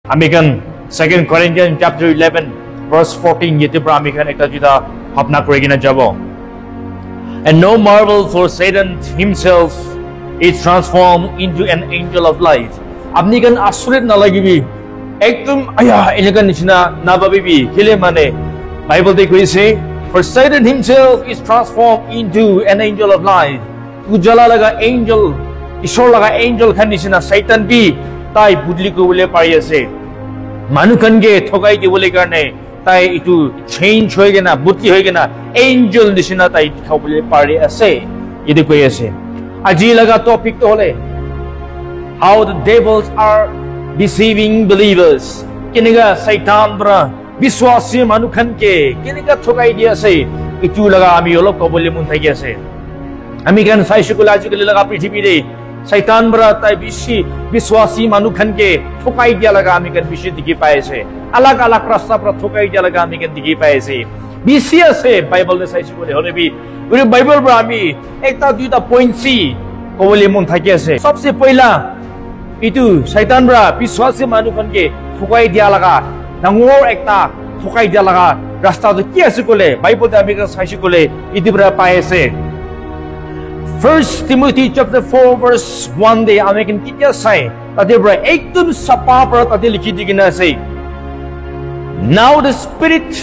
Amikan 2 Corinthians chapter 11 verse 14 yete pra amikan ekta juda bhabna kori kina jabo. And no marvel, for Satan himself is transformed into an angel of light. Apni kan asurit na lagibi ekdom aya elegan nishina na babibi kile mane Bible de koise for Satan himself is transformed into an angel of light. Ujala laga angel ishor laga angel khan nishina Satan bi tai budli ko bole pari ase manukan ge thogai ke bole karne tai itu change hoy gena budli hoy gena angel nishina tai thau bole pari ase yede koi ase aji laga topic to hole how the devils are deceiving believers kinega Satan bra biswasi manukan ke kinega thogai dia ase itu laga ami olop ko bole mun thai ge ase ami kan sai shukula ji ke laga prithvi re Satan bra tai bishi biswasi manukan ke thokai dia laga ami kan bishi dikhi pae se alag alag rasta pra thokai dia laga ami kan dikhi pae se bishi ase Bible de sai shukule hone bi uri Bible bra ami ekta duita point si ko bole mun thaki ase sabse पहिला itu Satan bra biswasi manukan ke thokai dia laga dangor ekta thokai dia laga rasta to ki ase kole Bible de ami kan sai shukule itu bra pae se 1 Timothy chapter 4 verse 1 day American kitya say that they were ekdum sapa pra tade likhi digina say now the Spirit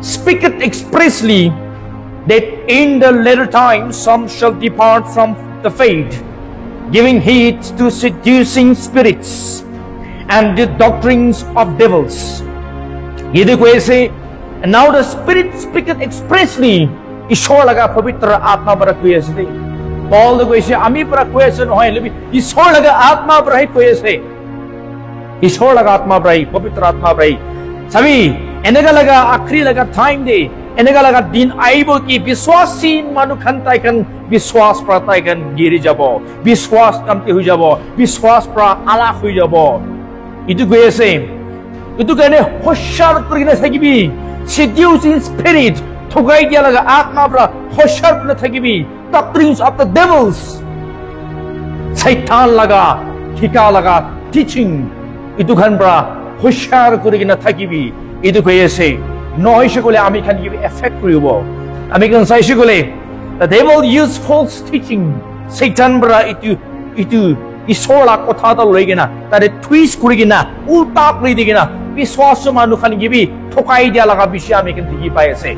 speaketh expressly that in the latter time some shall depart from the faith, giving heed to seducing spirits and the doctrines of devils. Yede ko say and now the Spirit speaketh expressly Ishor laga pavitra atma bara koye ase Paul ko ise ami bara koye ase noy lebi Ishor laga atma bara koye ase Ishor laga atma bara pavitra atma bara sabi enega laga akhri laga time de enega laga din aibo ki biswasi manukan tai kan biswas pra tai kan giri jabo biswas kamti hui jabo biswas pra ala hui jabo itu koye ase itu kane hoshar kurina sagibi seducing spirit thogai dia laga atma bra hoshar na thagibi doctrines of the devils Satan laga thika laga teaching itu kan bra hoshar kuri na thagibi itu koyese noi shikole ami kan give effect koribo ami kan sai shikole the devil use false teaching Satan bra itu isola kotha ta loigena tare twist kurigena ulta kuri digena biswas manu kan gibi thokai dia laga bishi ami kan digi paise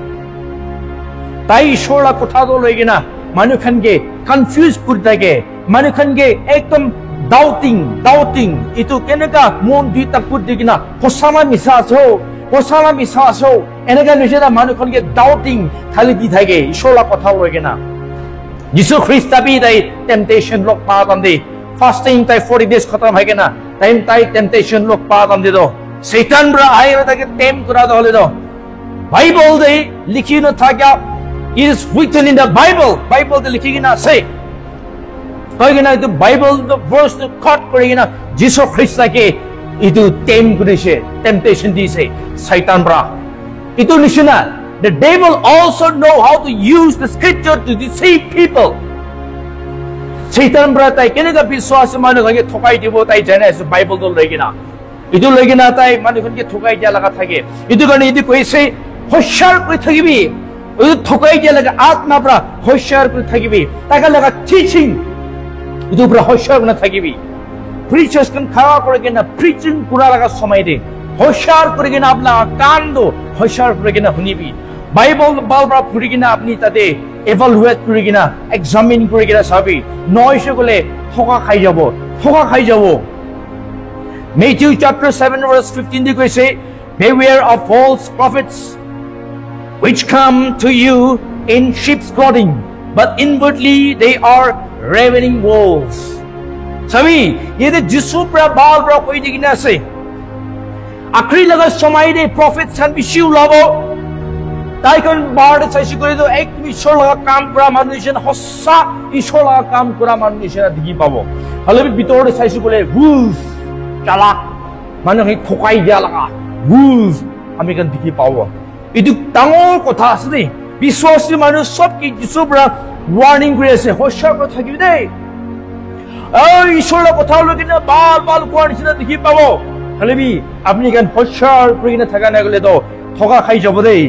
tai shola kotha do loigena manukan ge confused kur dage manukan ge ekdom doubting itu kenaka mon di tak kur digena hosama misaso enega nisheda manukan ge doubting khali di thage shola kotha loigena jisu christ bi dai temptation lok pa tam de fasting tai 40 days khatam hagena time tai temptation lok pa tam de do Satan bra ai ra ke tem kura do hole do Bible de likhino thagya it is written in the Bible de likhigina say kagina itu Bible the verse to cut korigina Jesus Christ ke itu tem kurise temptation di say Satan bra itu nishina the devil also know how to use the scripture to deceive people Satan bra tai kenega biswas manu ge thokai dibo tai jana is Bible do legina itu legina tai manu ke thokai ja laga thage itu gani itu koise hoshar koi thagibi thokai dia laga atma bra hoshar kuri thagibi taga laga teaching itu bra hoshar na thagibi preachers kan khawa korigena preaching kura laga samay de hoshar korigena apna kando hoshar korigena hunibi Bible balbra korigena apni tate evaluate korigena examine korigena sabi noise gole thoka khai jabo Matthew chapter 7 verse 15 de koi say beware of false prophets which come to you in sheep's clothing, but inwardly they are ravening wolves. Sabi, yede Jisu pra bal pra koi digina se. Akhri laga samay de prophets han bishiu labo. Tai kan bar de sai kore do ek ishor laga kam kura manushan hossa ishor laga kam kura manushan digi pabo. Hale bitor de sai kore wolves chala manu hi thokai dia laga wolves ami kan digi pabo. Itu tangol kotha asni biswasi manu sob ki Jisu bra warning kuri ase hoshar ko thagi de ai ishor la kotha logina bal ko anisina dikhi pabo খালি আপনি কেন হস্যার কৰি কিনে থাকা নাই গলে তো ঠকা খাই যাব দেই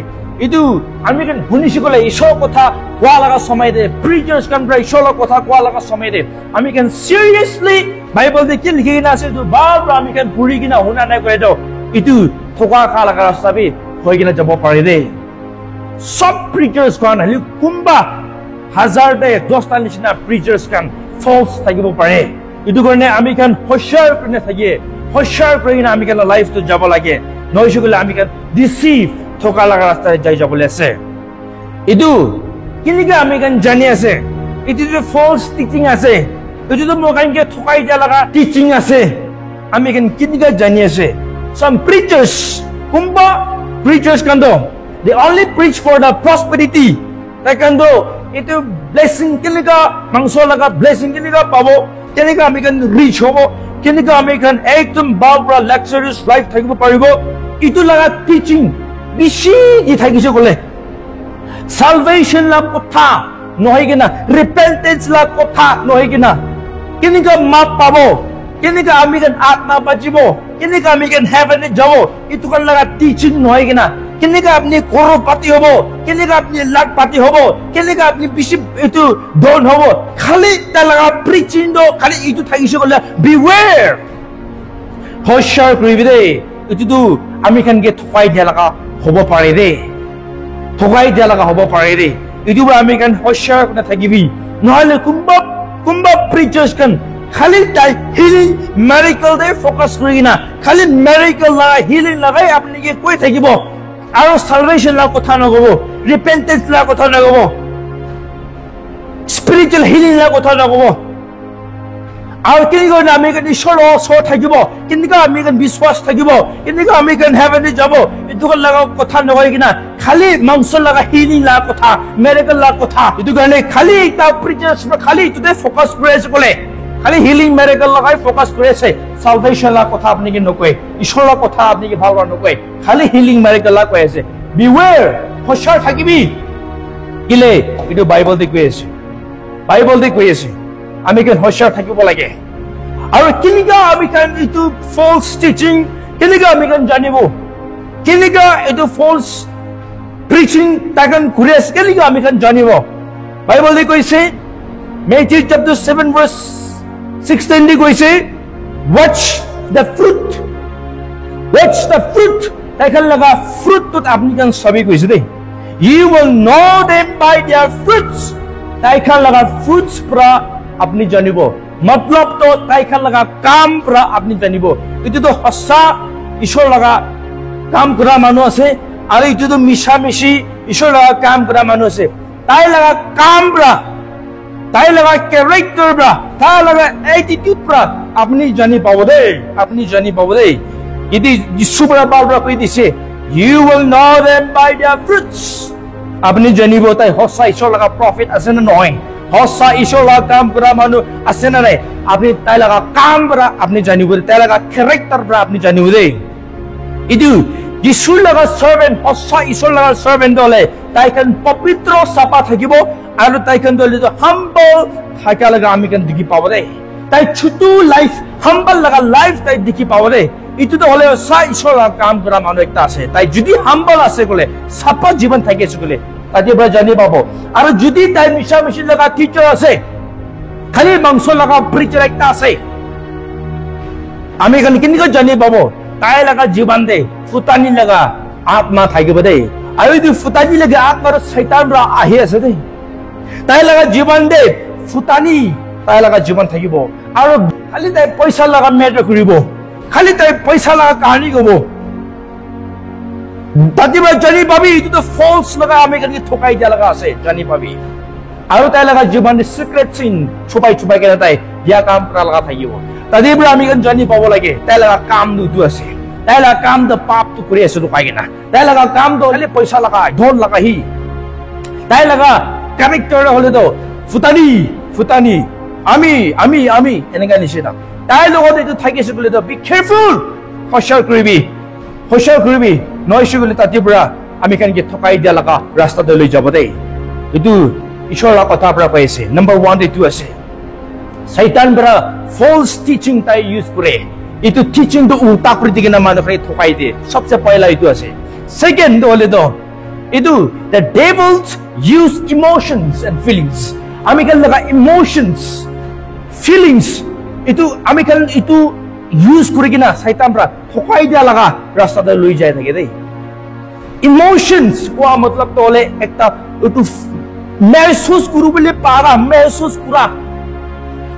ইটো আমি কেন শুনিছো গলে ঈশ্বৰ কথা কোৱা লগা সময় দে প্ৰিচাৰ্ছ কান পৰা ঈশ্বৰৰ কথা কোৱা লগা সময় দে আমি কেন সিৰিয়াসলি বাইবেল দে কি লিখি কিনে আছে তো বাৰ আমি কেন পঢ়ি কিনে শুনা নাই গলে তো ইটো ঠকা খা লগা ৰাস্তা বি হৈ কিনে যাব পাৰে দেই সব প্ৰিচাৰ্ছ কান হলি কোনবা হাজাৰ দে 10টা নিচিনা প্ৰিচাৰ্ছ কান ফলছ থাকিব পাৰে ইটো কাৰণে আমি কেন হস্যাৰ কৰি থাকিয়ে হস্যাৰ কৰি কিনে আমি কেন লাইফটো যাব লাগে নইছো গলে আমি কেন ডিসিভ ঠকা লগা ৰাস্তাৰে যাই যাবলৈ আছে ইটো কিনিকে আমি কেন জানি আছে ইটো যে ফলছ টিচিং আছে ইটো তো মোক কেনকে ঠকাই দিয়া লগা টিচিং আছে আমি কেন কিনিকে জানি আছে some preachers kumba preachers kando they only preach for the prosperity they kando itu blessing kinika mangso laga blessing kinika pabo kinika ami kan rich hobo kinika ami kan ekdom babra luxurious life thakibo paribo itu laga teaching bishi di thakise gole salvation la kotha nohai gina repentance la kotha nohai gina kinika map pabo kinika ami kan atma bajibo kinika ami kan heaven jabo itu kan laga teaching nohai gina kinika apni koropati hobo kinika apni lakpati hobo kinika apni bishi itu don hobo khali ta laga preaching do khali itu thakise gole beware hoshar kribide itu tu ami kan ge thokai dia laga hobo pare de thokai dia laga hobo pare de itu ba ami kan hoshar na thakibi nohale kumba preachers kan খালি তাই healing medical দে focus কৰি না খালি medical লা healing লাগাই আপনি কি কৈ থাকিব আৰু সালভেশন লা কথা নগব ৰিপেন্টেন্স লা কথা নগব স্পিৰিচুয়াল হিলিং লা কথা নগব আৰু কি গৈ না আমি কি ঈশ্বৰ ওচৰত থাকিব কিন্তু আমি কি বিশ্বাস থাকিব কিন্তু আমি কি হেভেনে যাব ইটো লাগা কথা নগই কিনা খালি মাংস লাগা হিলিং লা কথা মেডিকেল লা কথা ইটো কাৰণে খালি তা প্ৰিচাৰ্ছ খালি ইটোতে ফোকাস কৰি আছে বলে খালি হিলিং মেডিকেল লাগাই ফোকাস কৰি আছে সালভেশন লা কথা আপনি কি নকয় ঈশ্বৰৰ কথা আপনি কি ভালবা নকয় খালি হিলিং মেডিকেল লা কৈ আছে বিৱেৰ হস্যাৰ থাকিবি কিলে ইটো বাইবেল দি কৈ আছে আমি কি হস্যাৰ থাকিব লাগে আৰু কিনিকা আমি কান ইটো ফলছ টিচিং কিনিকা আমি কান জানিব কিনিকা ইটো ফলছ প্ৰিচিং তাকান কৰি আছে কিনিকা আমি কান জানিব বাইবেল দি কৈছে Matthew chapter 7 verse 16 di কৈছে watch the fruit তাইখান লাগা fruit তো আপনি কান সবই কৈছে দেই you will know them by their fruits তাইখান লাগা fruits পৰা আপনি জানিব মতলব তো তাইখান লাগা কাম পৰা আপনি জানিব ইটো তো হসা ঈশ্বৰ লাগা কাম কৰা মানুহ আছে আৰু ইটো তো মিছা ঈশ্বৰ লাগা কাম কৰা মানুহ আছে তাই লাগা কাম পৰা তাই লাগা ক্যারেক্টার ব্রা তাই লাগা অ্যাটিটিউড ব্রা আপনি জানি পাবো দেই ইদি যিশু ব্রা বারবার কই দিছে you will know them by their fruits আপনি জানিব তাই হসা ঈশ্বৰ লাগা প্ৰফেট আছে না নহয় হসা ঈশ্বৰ লাগা কাম কৰা মানুহ আছে না নাই আপনি তাই লাগা কাম ব্রা আপনি জানিব তাই লাগা ক্যারেক্টার ব্রা আপনি জানিব দেই ইদু যিশু লাগা সার্ভেন্ট হসা ঈশ্বৰ লাগা সাৰ্ভেন্ট হলে তাই কান পবিত্ৰ সাপা থাকিব আৰু তাই কান দলে তো হাম্বল থাকা লাগা আমি কান দেখি পাব দে তাই ছোট লাইফ হাম্বল লাগা লাইফ তাই দেখি পাব দে ইটো তো হলে সা ঈশ্বৰ কাম কৰা মানুহ একটা আছে তাই যদি হাম্বল আছে গলে সাপা জীবন থাকে আছে গলে তাতে বড় জানি পাব আৰু যদি তাই মিছা লাগা টিচাৰ আছে খালি মাংস লাগা প্রিচার একটা আছে আমি কান কিনিক জানি পাব তাই লাগা জীবন দে ফুটানি লাগা আত্মা থাকিব দে আৰু যদি ফুটানি লাগা আত্মাৰ শয়তানরা আহি আছে দে তাই লাগা জীবন দে ফুটানি তাই লাগা জীবন থাকিব আৰু খালি তাই পইচা লাগা মেটাৰ কৰিব খালি তাই পইচা লাগা কাহিনী কব তাতিবা জানি পাবি ইটো তো ফলস লাগা আমি কানি ঠকাই দিয়া লাগা আছে জানি পাবি আৰু তাই লাগা জীবন সিক্ৰেট সিন ছুপাই কেনে তাই দিয়া কাম কৰা লাগা থাকিব তাতিবা আমি কান জানি পাব লাগে তাই লাগা কাম দুটো আছে তাই লাগা কাম দ পাপ তো কৰি আছে লুকাই কিনা তাই লাগা কাম দ খালি পইচা লাগা ধন লাগা হি তাই লাগা ক্যারেক্টার হলে তো ফুটানি আমি এনেকা নিচিনা তাই লগত এইটো থাকিছে বলে তো বি কেয়ারফুল হস্যাৰ কৰিবি নয়সে গলে তাতে পৰা আমি কানকে ঠকাই দিয়া লাগা ৰাস্তাতে লৈ যাব দেই এইটো ঈশ্বৰৰ কথা পৰা পাইছে নাম্বাৰ 1 এইটো আছে শয়তান পৰা ফলস টিচিং তাই ইউজ কৰে itu teaching to ulta kuri di kina manu kaya thukai de sabse pahila itu ase second hole to itu the devils use emotions and feelings ami kan laga emotions feelings itu ami kan itu use kuri kina saitan pra thukai dia laga rasta de loi jai thake de emotions ko matlab to hole ekta itu महसूस करू बोले पारा महसूस पूरा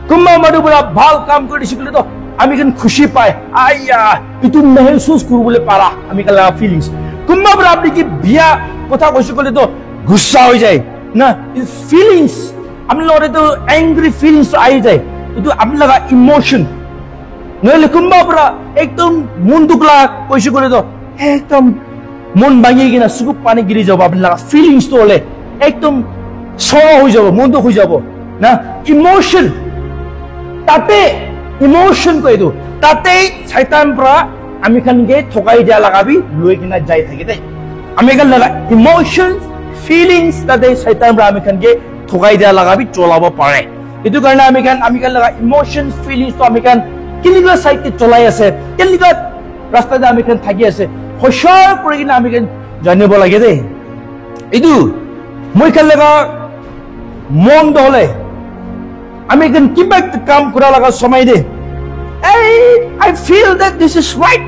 कुम्मा मडु पूरा ভাল কাম কৰি শিকলে তো আমি কেন খুশি পাই আইয়া ইটো महसूस কरू बोले পারা আমি কালা ফিলিংস কুম্মা বড় আপনি কি বিয়া কথা কইছে কলে তো গুসা হই যায় না ফিলিংস আমি লরে তো অ্যাংরি ফিলিংস আই যায় ইটো আপনি লাগা ইমোশন নইলে কুম্মা বড় একদম মন দুকলা কইছে কলে তো একদম মন ভাঙি কিনা সুকুপ পানি গিরি যাব আপনি লাগা ফিলিংস তো হলে একদম সরো হয়ে যাব মন্দ হয়ে যাব না ইমোশন তাতে ইমোশন কই দো তাতে শয়তান প্রা আমি খানকে ঠকাই দিয়া লাগাবি লই কিনা যাই থাকি দে আমি কাল লাগা ইমোশনস ফিলিংস তাতে শয়তান প্রা আমি খানকে ঠকাই দিয়া লাগাবি চলাব পারে এটু কারণে আমি কাল লাগা ইমোশনস ফিলিংস তো আমি কান কিলিগা সাইতে চলাই আছে কিলিগা রাস্তাতে আমি খান থাকি আছে হশার করে কিনা আমি কান জানিব লাগে দে এটু মই কাল লাগা মন দলে আমি কেন কিবা কাম করা লাগা সময় দে I feel that this is right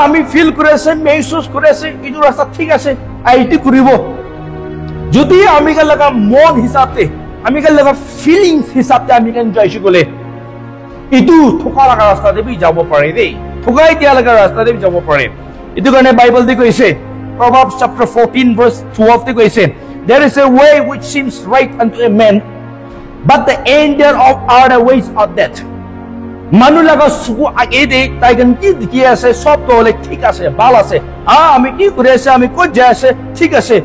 আমি ফিল করে আছে महसूस করে আছে ইটো রাস্তা ঠিক আছে আইটি করিব যদি আমি কাল লাগা মন হিসাবে আমি কাল লাগা ফিলিংস হিসাবে আমি কেন যাইছি গলে ইটো ঠকা লাগা রাস্তা দেবি যাব পারে দে ঠকাই দিয়া লাগা রাস্তা দেবি যাব পারে ইটো কারণে বাইবেল দি কইছে Proverbs chapter 14 verse 12 দি কইছে There is a way which seems right unto a man, but the end thereof are the ways of death. Manu laga suku age de taigan ki dikhi ase sob to hole thik ase bal ase ami ki kore ase ami ko jai ase thik ase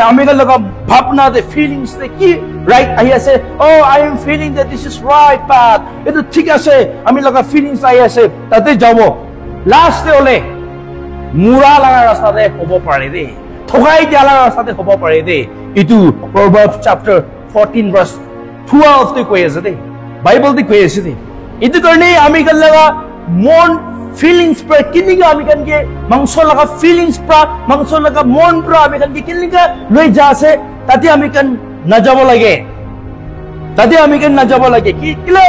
ami laga bhabna de feelings de ki right ahi ase oh I am feeling that this is right path etu thik ase ami laga feelings ahi ase tate jabo last de hole mura laga rasta de hobo pare de thogai dia laga rasta de hobo pare de itu Proverbs chapter 14 verse 12 te koi ase de Bible te koi ase de itu karne ami kan laga mon feelings pra kiniga ami kan ke mangso laga feelings pra mangso laga mon pra ami kan ke kiniga loi ja ase tate ami kan na jabo lage tate ami kan na jabo lage ki kile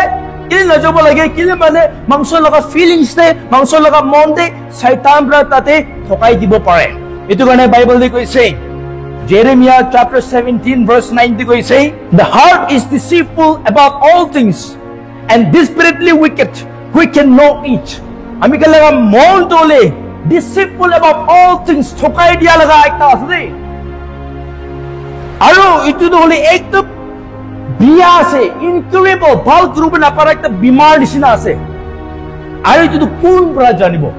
na jabo lage kile mane mangso laga feelings te mangso laga mon te shaitan pra tate thokai dibo pare itu karne Bible te koi say Jeremiah chapter 17 verse 9 ko say the heart is deceitful above all things and desperately wicked who can know it ami kalaga mon tole deceitful above all things thokai dia laga ekta ase aro itu tole ekta biya ase incurable bal group na para ekta bimar disina ase aro itu kun pra janibo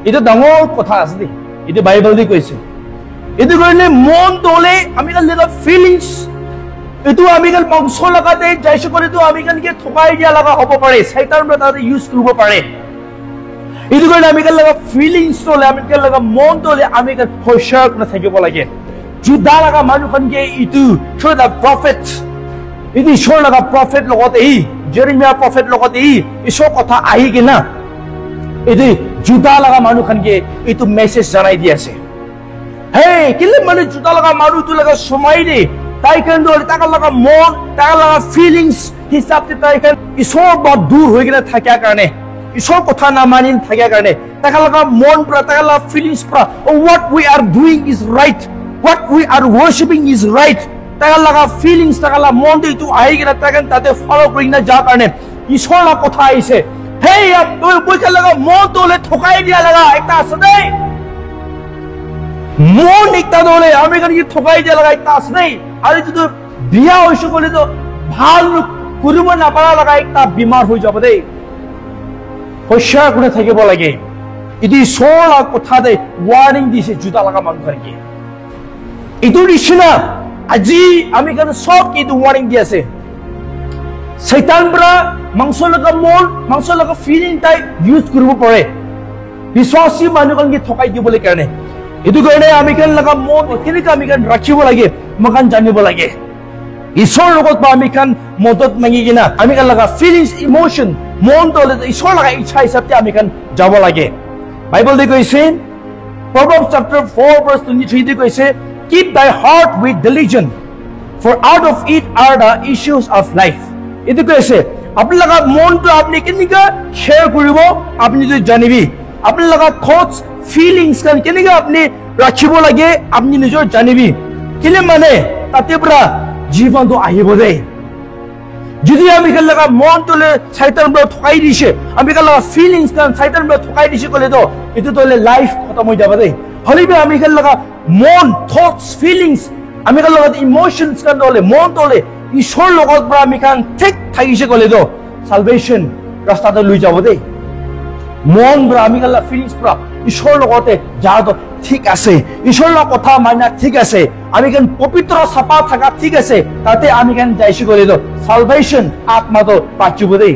itu dangor kotha ase itu Bible di koise itu karne mon tole ami kan laga feelings itu আমি কাল মাংস লাগাতে যাইছে করে তো আমি কাল কে ঠকাই দিয়া লাগা হব পারে শয়তান ব্রাদার ইউজ করব পারে ইদু করে আমি কাল লাগা ফিলিংস তোলে আমি কাল লাগা মন তোলে আমি কাল হশাক না থাকিব লাগে জুদা লাগা মানু খান কে ইতু শো দা প্রফেট ইদি শো লাগা প্রফেট লগতে ই জেরেমিয়া প্রফেট লগতে ই ইসো কথা আহি কিনা ইদি জুদা লাগা মানু খান কে ইতু মেসেজ জানাই দিয়াছে হে কিলে মানে জুদা লাগা মানু তু লাগা সময় দে তাই কেন দলে টাকা লাগা মন টাকা লাগা ফিলিংস হিসাবতে তাই কেন ঈশ্বর বহুত দূর হয়ে গেলে থাকিয়া কারণে ঈশ্বর কথা না মানি থাকিয়া কারণে টাকা লাগা মন প্রা টাকা লাগা ফিলিংস প্রা what we are doing is right what we are worshiping is right টাকা লাগা ফিলিংস টাকা লাগা মন দিতু আই গেলে টাকা তাতে ফলো করি না যা কারণে ঈশ্বর না কথা আইছে হে তুই বইকা লাগা মন তোলে ঠকাই দিয়া লাগা একটা আছে দেই মন একটা দলে আমি কেন কি ঠকাই দিয়া লাগা একটা আছে দেই আরে যদি বিয়া হইছে বলে তো ভাল করিব না পারা লাগা একটা বিমার হই যাব দেই হশা করে থাকিব লাগে ইদি সোলা কথা দে ওয়ার্নিং দিছে জুতা লাগা মান করকে ইদু দিছনা আজি আমি কেন সব কি দু ওয়ার্নিং দিয়েছে শয়তান ব্রা মাংস লাগা মন মাংস লাগা ফিলিং তাই ইউজ করব পারে বিশ্বাসী মানুহ কি ঠকাই দিবলে কারণে ইদু কারণে আমি কেন লাগা মন কেনেকা আমি কেন রাখিব লাগে মকান জানিব লাগে ঈশ্বৰ লগত বা আমি কান মদত মাগি কিনা আমি কান লাগা ফিলিংস ইমোশন মনটো হ'লে ঈশ্বৰ লগা ইচ্ছা হিচাপে আমি খান যাব লাগে বাইবেল দি কৈছে Proverbs chapter 4 verse 23 দি কৈছে keep thy heart with diligence for out of it are the issues of life এটো কৈছে আপোনাৰ লগা মনটো আপুনি কেনেকা শেয়াৰ কৰিব আপুনি যদি জানিবি আপোনাৰ লগা থটস ফিলিংস কান কেনেকা আপুনি ৰাখিব লাগে আপুনি নিজৰ জানিবি কিলে মানে তাতে পৰা জীৱনটো আহিব দে যদি আমি কাল লগা মনটোলে শয়তান পৰা ঠকাই দিছে আমি কাল লগা ফিলিংস কান শয়তান পৰা ঠকাই দিছে কলে তো এটো তোলে লাইফ খতম হৈ যাব দে হলিবে আমি কাল লগা মন থটস ফিলিংস আমি কাল লগা ইমোশনস কান তোলে মন তোলে ঈশ্বৰ লগত পৰা আমি কান ঠিক থাকিছে কলে তো সালভেশন ৰাস্তাতে লৈ যাব দে মন পৰা আমি কাল ফিলিংস পৰা ঈশ্বৰ লগতে যাওঁতো ঠিক আছে ঈশ্বৰৰ কথা মানা ঠিক আছে আমি কেন পবিত্ৰ সাপা থাকা ঠিক আছে তাতে আমি কেন যাইছি কলে তো সালভেশন আত্মাটো পাচিব দে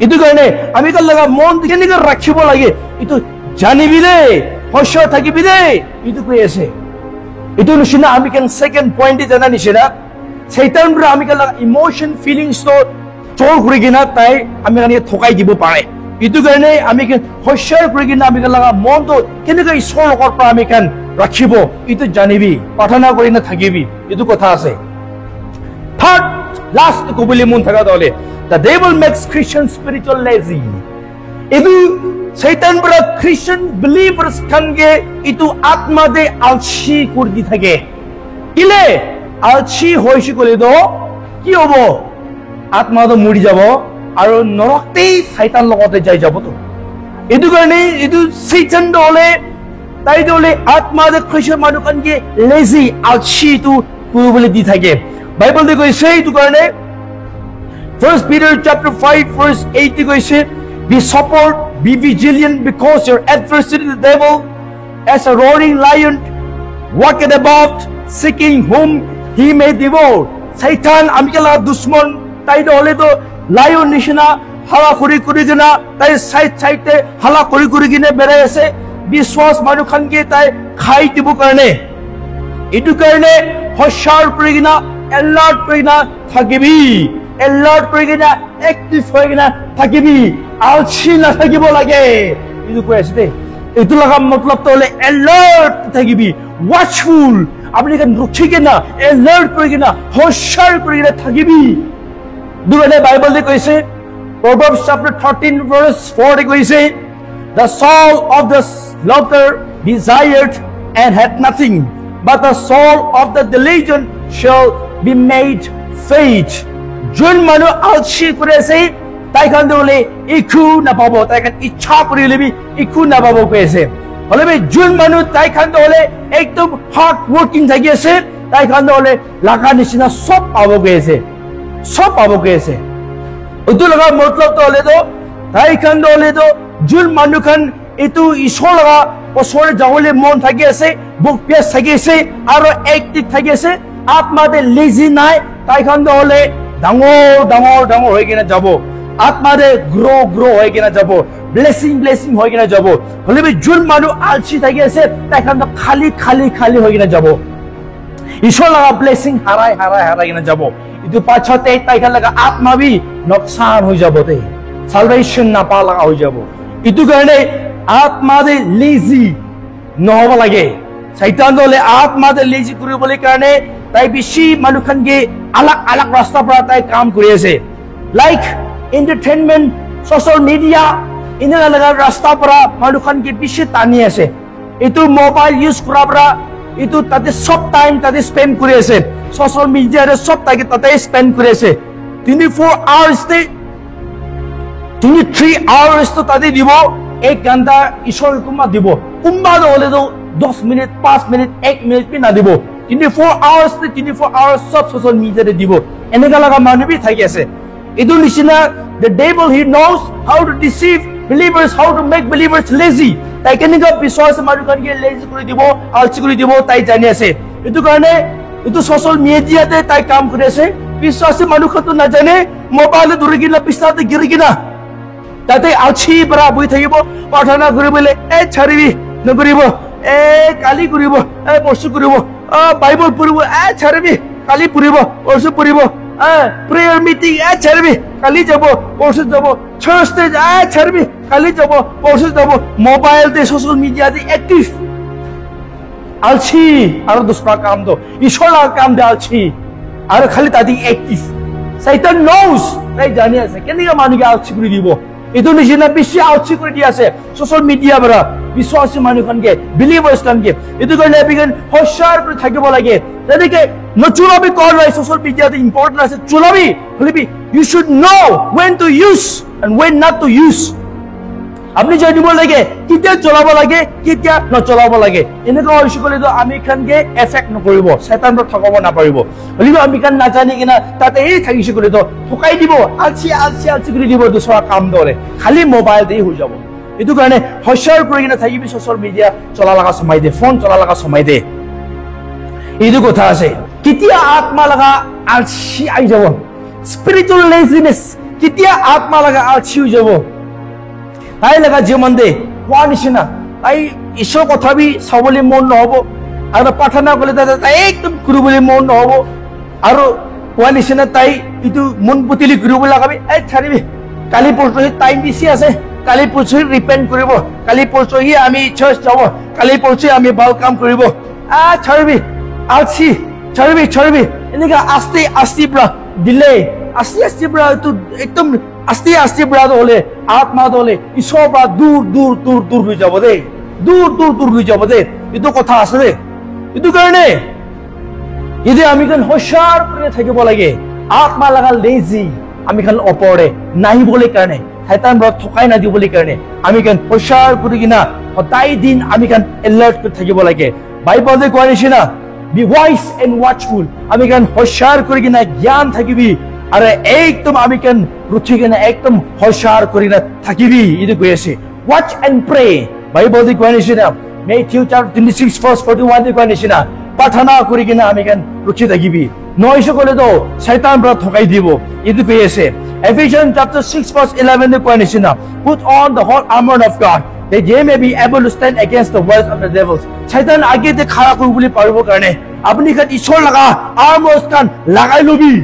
এটো কাৰণে আমি কাল লগা মন কেনেকৈ ৰাখিব লাগে এটো জানিবি দে হস্য থাকিবি দে এটো কৈ আছে এটো নিচিনা আমি কেন সেকেন্ড পইণ্ট জানা নিচিনা শয়তান পৰা আমি কাল লগা ইমোশন ফিলিংস তো চোৰ কৰি কিনা তাই আমি কানে ঠকাই দিব পাৰে এটো কাৰণে আমি হস্যৰ কৰি কিনা আমি কাল লগা মনটো কেনেকৈ ঈশ্বৰৰ লগত পৰা আমি কেন ৰাখিব এটো জানিবি প্ৰাৰ্থনা কৰি না থাকিবি এটো কথা আছে থাৰ্ড লাষ্ট কবলি মন থাকা দলে the devil makes Christians spiritual lazy edu Satan para Christian believers kange itu atma de alchi kurdi thake ile alchi hoishi kole do ki hobo atma to muri jabo aru norakte Satan logote jai jabo to edu karone edu Satan dole tai dole atma de Christian manu kange lazy alchi tu kurubole di thake Bible de koise edu karone 1 Peter chapter 5 verse 8 goise be sober be vigilant because your adversary the devil as a roaring lion walketh about seeking whom he may devour Satan amikala dushman tai dole to lion nishina hala kuri gina tai side hala kuri gine berai ase biswas manu khan ke tai khai dibo karone etu karone hoshar kuri gina alert kuri gina thakibi alert কৰি কিনা active হৈ কিনা থাকিবি আলসি না থাকিব লাগে ইটো কৈ আছে দে ইটো লগা মতলব তো হলে alert থাকিবি watchful আপনি কেন ৰখি কিনা alert কৰি কিনা হোশিয়াৰ কৰি কিনা থাকিবি দুৰে বাইবেল দে কৈছে Proverbs chapter 13 verse 4 de কৈছে the soul of the slaughterer desired and had nothing but the soul of the diligent shall be made fat যোন মানুহ আলসি কৰি আছে তাই খান দলে ইখু নাপাব তাই খান ইচ্ছা কৰি লবি ইখু নাপাব কৈ আছে হলে যোন মানুহ তাই খান দলে একদম হার্ড ওয়ার্কিং থাকি আছে তাই খান দলে লাগা নিচিনা সব পাব কৈ আছে ওটো লগা মতলব তো হলে তো তাই খান দলে তো যোন মানুহ খান এটো ঈশ্বৰ লগা ওচৰে যাবলৈ মন থাকি আছে বুক পেছ থাকি আছে আৰু এক্টিভ থাকি আছে আত্মাতে লেজি নাই তাই খান দলে ডাঙৰ হৈ কিনা যাব আত্মাৰে গ্ৰো হৈ কিনা যাব ব্লেসিং হৈ কিনা যাব হলে যোন মানুহ আলসি থাকি আছে তাই খান খালি হৈ কিনা যাব ঈশ্বৰ লগা ব্লেসিং হাৰাই কিনা যাব ইটো পাছতে তাই খান লগা আত্মা বি নকশান হৈ যাব দে সালভেশন নাপা লগা হৈ যাব ইটো কাৰণে আত্মাৰে লেজি নহব লাগে শয়তান দলে আত্মাৰে লেজি কৰিবলৈ কাৰণে তাই বেছি মানুহ খানকে আলাক ৰাস্তা পৰা তাই কাম কৰি আছে লাইক এন্টাৰটেইনমেন্ট সোশ্যাল মিডিয়া ইনা লগা ৰাস্তা পৰা মানুহ খানকে বেছি টানি আছে এটো মোবাইল ইউজ কৰা পৰা এটো তাতে সব টাইম তাতে স্পেন্ড কৰি আছে সোশ্যাল মিডিয়াৰে সব তাতে স্পেন্ড কৰি আছে 24 আৱাৰ্স তে 23 আৱাৰ্স তো তাতে দিব 1 ঘণ্টা ঈশ্বৰ কুমা দিব কুম্বা হলে তো 10 মিনিট 5 মিনিট 1 মিনিট পি না দিব 24 hours সব সোশ্যাল মিডিয়াতে দিব এনেকা লগা মানুহ বি থাকি আছে এটো নিচিনা the devil he knows how to deceive believers how to make believers lazy তাই কেনেকা বিশ্বাস মানুহ কানকে লেজি কৰি দিব আলসি কৰি দিব তাই জানি আছে এটো কাৰণে এটো সোশ্যাল মিডিয়াতে তাই কাম কৰি আছে বিশ্বাসী মানুহ কত না জানে মোবাইলে ধৰি কিনা পিছতে গিৰি কিনা তাতে আলসি পৰা বহি থাকিব প্ৰাৰ্থনা কৰিবলৈ ছাৰিবি নকৰিব কালি কৰিব পৰশু কৰিব বাইবেল পঢ়িব ছাৰিবি কালি পঢ়িব পৰশু পঢ়িব প্ৰেয়াৰ মিটিং ছাৰিবি কালি যাব পৰশু যাব চাৰ্চতে ছাৰবি কালি যাব পৰশু যাব মোবাইলতে সোশ্যাল মিডিয়াতে এক্টিভ আলছি আৰু দুসৰা কামটো ঈশ্বৰৰ কামটো আলছি আৰু খালি তাদি এক্টিভ শয়তান নোস তাই জানি আছে কেনেকা মানুহে আলছি কৰি দিব এইটো নিচিনা বেছি আলছি কৰি দি আছে সোশ্যাল মিডিয়া পৰা বিশ্বাসী মানুহখনকে বিলিভাৰ্ছ খনকে এইটো কাৰণে বিগন হছাৰ কৰি থাকিব লাগে যেনেকে নচুলাবি কল হয় সোশ্যাল মিডিয়াতে ইম্পৰ্টেন্ট আছে চুলাবি হলিবি you should know when to use and when not to use আপনি জানিব লাগে কেতিয়া চলাব লাগে কেতিয়া নচলাব লাগে এনেকুৱা হৈছে কলেতো আমি খানকে এফেক্ট নকৰিব শয়তানক ঠকাব নাপাৰিব হলিবি আমি খান নাজানি কিনা তাতে এই থাকিছে কলেতো ঠকাই দিব আলছি কৰি দিব দুসৰা কাম দৰে খালি মোবাইল দিয়ে হৈ যাব এইটো কাৰণে হছাৰ কৰি কিনা থাকিবি সোশ্যাল মিডিয়া চলা লগা সময় দে ফোন চলা লগা সময় দে এইটো কথা আছে কেতিয়া আত্মা লগা আলছি আই যাব স্পিৰিচুৱেল লেজিনেছ কেতিয়া আত্মা লগা আলছি হৈ যাব তাই লগা জীৱন দে কোৱা নিচিনা তাই ঈশ্বৰ কথা বি চাবলৈ মন নহব আৰু প্ৰাৰ্থনা কৰিলে তাই একদম কৰিবলৈ মন নহব আৰু কোৱা নিচিনা তাই এইটো মন পুতিলি কৰিব লগাবি ছাড়িবি কালি পৰহি টাইম বেছি আছে কালি পৰহি ৰিপেণ্ট কৰিব কালি পৰহি আমি চাৰ্চ যাব কালি পৰহি আমি ভাল কাম কৰিব ছাড়িবি আলছি ছাড়িবি এনেকা আস্তে পৰা দিলে আস্তে পৰা এইটো একদম আস্তে পৰা হলে আত্মা হলে ঈশ্বৰৰ পৰা দূৰ হৈ যাব দেই দূৰ হৈ যাব দেই এইটো কথা আছে দেই এইটো কাৰণে যদি আমি খান হছাৰ কৰি থাকিব লাগে আত্মা লগা লেজি আমি খান ওপৰে নাহিবলৈ কাৰণে শয়তান পৰা ঠকাই নাদিবলৈ কাৰণে আমি খান হছাৰ কৰি কিনা সদায় দিন আমি খান এলাৰ্ট কৰি থাকিব লাগে বাইবেলে কোৱা নিচিনা বি ওয়াইজ এণ্ড ওয়াচফুল আমি খান হছাৰ কৰি কিনা জ্ঞান থাকিবি আৰু একদম আমি খান ৰুচি কিনা একদম হছাৰ কৰি কিনা থাকিবি এইটো কৈ আছে ওয়াচ এণ্ড প্ৰে বাইবেলে কোৱা নিচিনা Matthew chapter 26 verse 41 কোৱা নিচিনা প্ৰাৰ্থনা কৰি কিনা আমি খান ৰুচি থাকিবি নয়সো কলেতো শয়তান পৰা ঠকাই দিব এইটো কৈ আছে Ephesians chapter 6 verse 11 কোৱা নিচিনা put on the whole armor of God that ye may be able to stand against the words of the devils শয়তান আগেতে খাৰা কৰিবলৈ পাৰিব কাৰণে আপুনি খান ঈশ্বৰ লগা আৰ্মাৰ্স খান লগাই লবি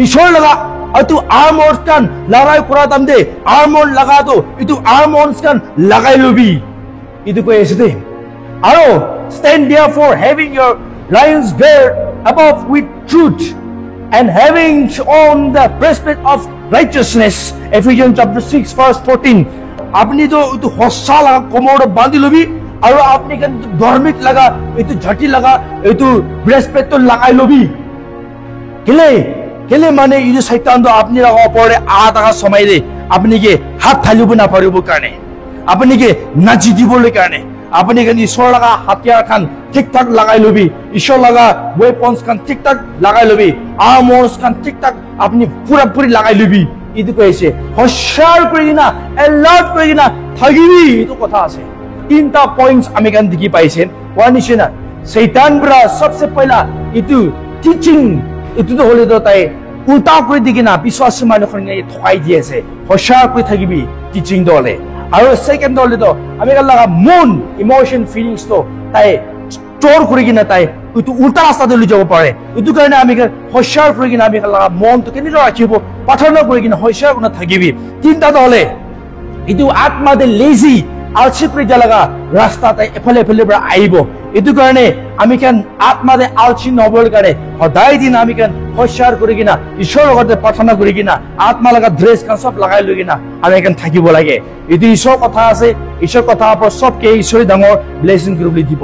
ঈশ্বৰ লগা এইটো আৰ্মাৰ্স খান লগাই কৰা দাম দে আৰ্মাৰ লগাটো এইটো আৰ্মাৰ্স খান লগাই লবি এইটো কৈ আছে দে আৰু stand therefore having your lions girded above with truth and having on the breastplate of righteousness Ephesians chapter 6 verse 14 apni to itu hossa laga komor bandi lobi aru apni kan dharmik laga itu jhati laga itu breastplate to lagai lobi kele mane idu shaitan to apni laga opore aada samay de apni ke hat thalibu na paribo karne apni ke naji dibole karne আপনি খান ঈশ্বৰ লগা হাতিয়াৰ খান ঠিক ঠাক লগাই লবি ঈশ্বৰ লগা ওয়েপন্স খান ঠিক ঠাক লগাই লবি আৰ্মাৰ্স খান ঠিক ঠাক আপনি পুৰি লগাই লবি এইটো কৈছে হছাৰ কৰি কিনা এলাৰ্ট কৰি কিনা থাকিবি এইটো কথা আছে তিনটা পইণ্টছ আমি খান দেখি পাইছে কোৱা নিচিনা শয়তান পৰা সবচে পহলা এইটো টিচিং এইটো হলে তো তাই উল্টা কৰি দি কিনা বিশ্বাসী মানুহখনে ঠকাই দি আছে হছাৰ কৰি থাকিবি টিচিং দলে আৰু সেকেন্ড হলে তো আমি লাগা মন ইমোশন ফিলিংস তো তাই স্টোর কৰি কিনা তাই এইটো উল্টা ৰাস্তাতে লৈ যাব পাৰে এইটো কাৰণে আমি হছাৰ কৰি কিনা আমি লাগা মন তো কেনেকৈ ৰাখিব প্ৰাৰ্থনা কৰি কিনা হছাৰ কৰি থাকিবি তিনটা হলে এইটো আত্মাতে লেজি আলসি কৰি যা লাগা ৰাস্তাতে এফালে পৰা আহিব এইটো কাৰণে আমি কেন আত্মাতে আলসি নহবৰ কাৰণে সদায় দিন আমি কেন হছাৰ কৰি কিনা ঈশ্বৰৰ লগতে প্ৰাৰ্থনা কৰি কিনা আত্মা লগা ড্ৰেছ কান সব লগাই লৈ কিনা আমি কেন থাকিব লাগে এইটো ঈশ্বৰৰ কথা আছে ঈশ্বৰৰ কথা ওপৰত সবকে ঈশ্বৰে ডাঙৰ ব্লেছিং কৰিবলৈ দিব